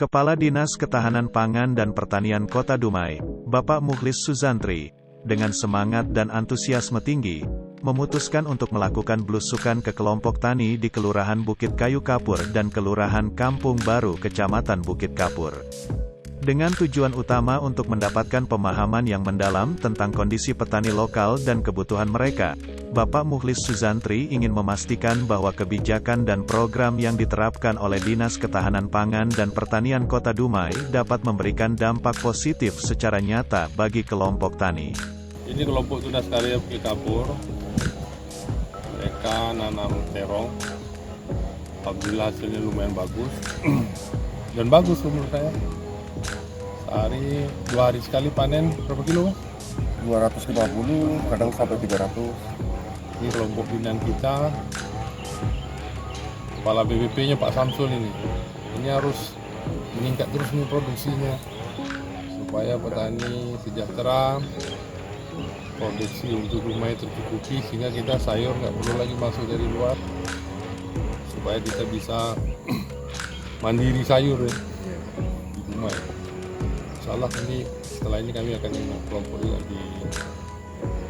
Kepala Dinas Ketahanan Pangan dan Pertanian Kota Dumai, Bapak Mukhlis Suzantri, dengan semangat dan antusiasme tinggi, memutuskan untuk melakukan belusukan ke kelompok tani di Kelurahan Bukit Kayu Kapur dan Kelurahan Kampung Baru Kecamatan Bukit Kapur. Dengan tujuan utama untuk mendapatkan pemahaman yang mendalam tentang kondisi petani lokal dan kebutuhan mereka, Bapak Mukhlis Suzantri ingin memastikan bahwa kebijakan dan program yang diterapkan oleh Dinas Ketahanan Pangan dan Pertanian Kota Dumai dapat memberikan dampak positif secara nyata bagi kelompok tani. Ini kelompok tunas karya Bukit Kapur, mereka nanam terong, alhamdulillah hasilnya lumayan bagus, dan bagus menurut saya. Sehari, 2 hari sekali panen, berapa kilo? 250, kadang sampai 300. Ini kelompok binaan kita, kepala BPP-nya Pak Samsul ini harus meningkat terus nih produksinya, supaya petani sejahtera, produksi untuk rumah tercukupi, sehingga kita sayur nggak perlu lagi masuk dari luar, supaya kita bisa mandiri sayur ya, di rumah ya. Insyaallah nanti setelah ini kami akan kelompok juga di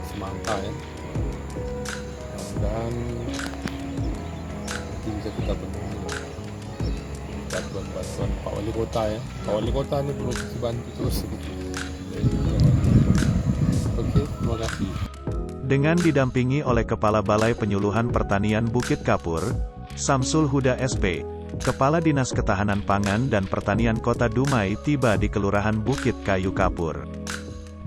Semangka ya. Mudah-mudahan bisa kita penuhi bantuan Pak Wali Kota ya. Pak Wali Kota ini perlu dibantu terus. Oke, terima kasih. Dengan didampingi oleh Kepala Balai Penyuluhan Pertanian Bukit Kapur, Samsul Huda SP, Kepala Dinas Ketahanan Pangan dan Pertanian Kota Dumai tiba di Kelurahan Bukit Kayu Kapur.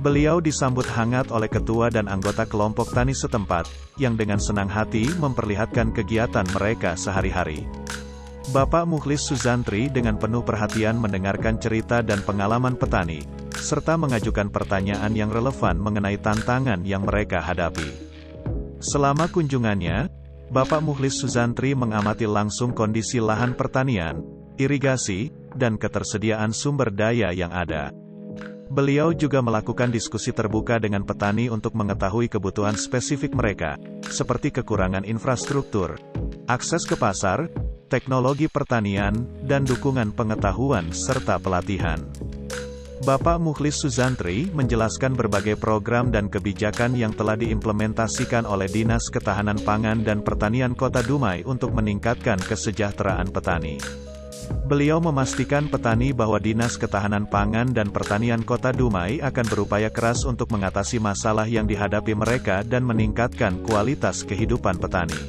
Beliau disambut hangat oleh ketua dan anggota kelompok tani setempat, yang dengan senang hati memperlihatkan kegiatan mereka sehari-hari. Bapak Mukhlis Suzantri dengan penuh perhatian mendengarkan cerita dan pengalaman petani, serta mengajukan pertanyaan yang relevan mengenai tantangan yang mereka hadapi. Selama kunjungannya, Bapak Mukhlis Suzantri mengamati langsung kondisi lahan pertanian, irigasi, dan ketersediaan sumber daya yang ada. Beliau juga melakukan diskusi terbuka dengan petani untuk mengetahui kebutuhan spesifik mereka, seperti kekurangan infrastruktur, akses ke pasar, teknologi pertanian, dan dukungan pengetahuan serta pelatihan. Bapak Mukhlis Suzantri menjelaskan berbagai program dan kebijakan yang telah diimplementasikan oleh Dinas Ketahanan Pangan dan Pertanian Kota Dumai untuk meningkatkan kesejahteraan petani. Beliau memastikan petani bahwa Dinas Ketahanan Pangan dan Pertanian Kota Dumai akan berupaya keras untuk mengatasi masalah yang dihadapi mereka dan meningkatkan kualitas kehidupan petani.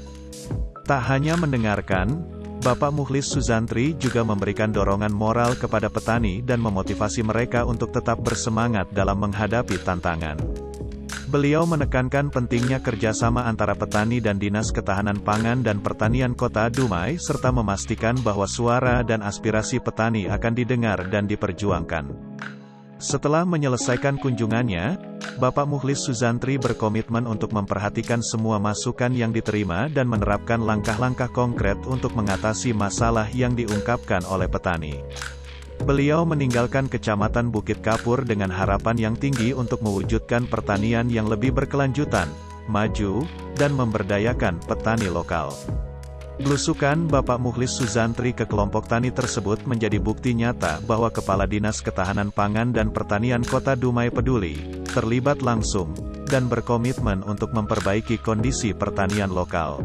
Tak hanya mendengarkan, Bapak Mukhlis Suzantri juga memberikan dorongan moral kepada petani dan memotivasi mereka untuk tetap bersemangat dalam menghadapi tantangan. Beliau menekankan pentingnya kerjasama antara petani dan Dinas Ketahanan Pangan dan Pertanian Kota Dumai serta memastikan bahwa suara dan aspirasi petani akan didengar dan diperjuangkan. Setelah menyelesaikan kunjungannya, Bapak Mukhlis Suzantri berkomitmen untuk memperhatikan semua masukan yang diterima dan menerapkan langkah-langkah konkret untuk mengatasi masalah yang diungkapkan oleh petani. Beliau meninggalkan Kecamatan Bukit Kapur dengan harapan yang tinggi untuk mewujudkan pertanian yang lebih berkelanjutan, maju, dan memberdayakan petani lokal. Belusukan Bapak Mukhlis Suzantri ke kelompok tani tersebut menjadi bukti nyata bahwa Kepala Dinas Ketahanan Pangan dan Pertanian Kota Dumai peduli, terlibat langsung, dan berkomitmen untuk memperbaiki kondisi pertanian lokal.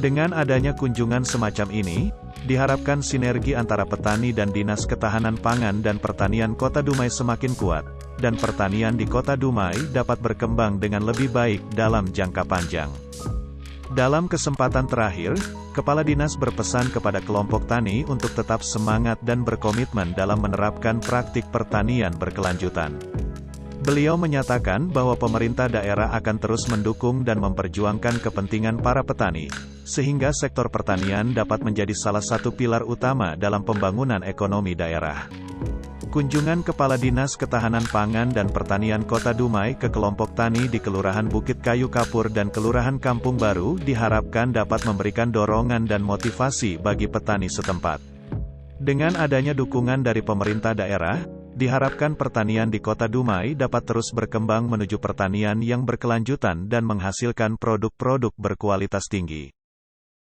Dengan adanya kunjungan semacam ini, diharapkan sinergi antara petani dan Dinas Ketahanan Pangan dan Pertanian Kota Dumai semakin kuat, dan pertanian di Kota Dumai dapat berkembang dengan lebih baik dalam jangka panjang. Dalam kesempatan terakhir, Kepala Dinas berpesan kepada kelompok tani untuk tetap semangat dan berkomitmen dalam menerapkan praktik pertanian berkelanjutan. Beliau menyatakan bahwa pemerintah daerah akan terus mendukung dan memperjuangkan kepentingan para petani, sehingga sektor pertanian dapat menjadi salah satu pilar utama dalam pembangunan ekonomi daerah. Kunjungan Kepala Dinas Ketahanan Pangan dan Pertanian Kota Dumai ke kelompok tani di Kelurahan Bukit Kayu Kapur dan Kelurahan Kampung Baru diharapkan dapat memberikan dorongan dan motivasi bagi petani setempat. Dengan adanya dukungan dari pemerintah daerah, diharapkan pertanian di Kota Dumai dapat terus berkembang menuju pertanian yang berkelanjutan dan menghasilkan produk-produk berkualitas tinggi.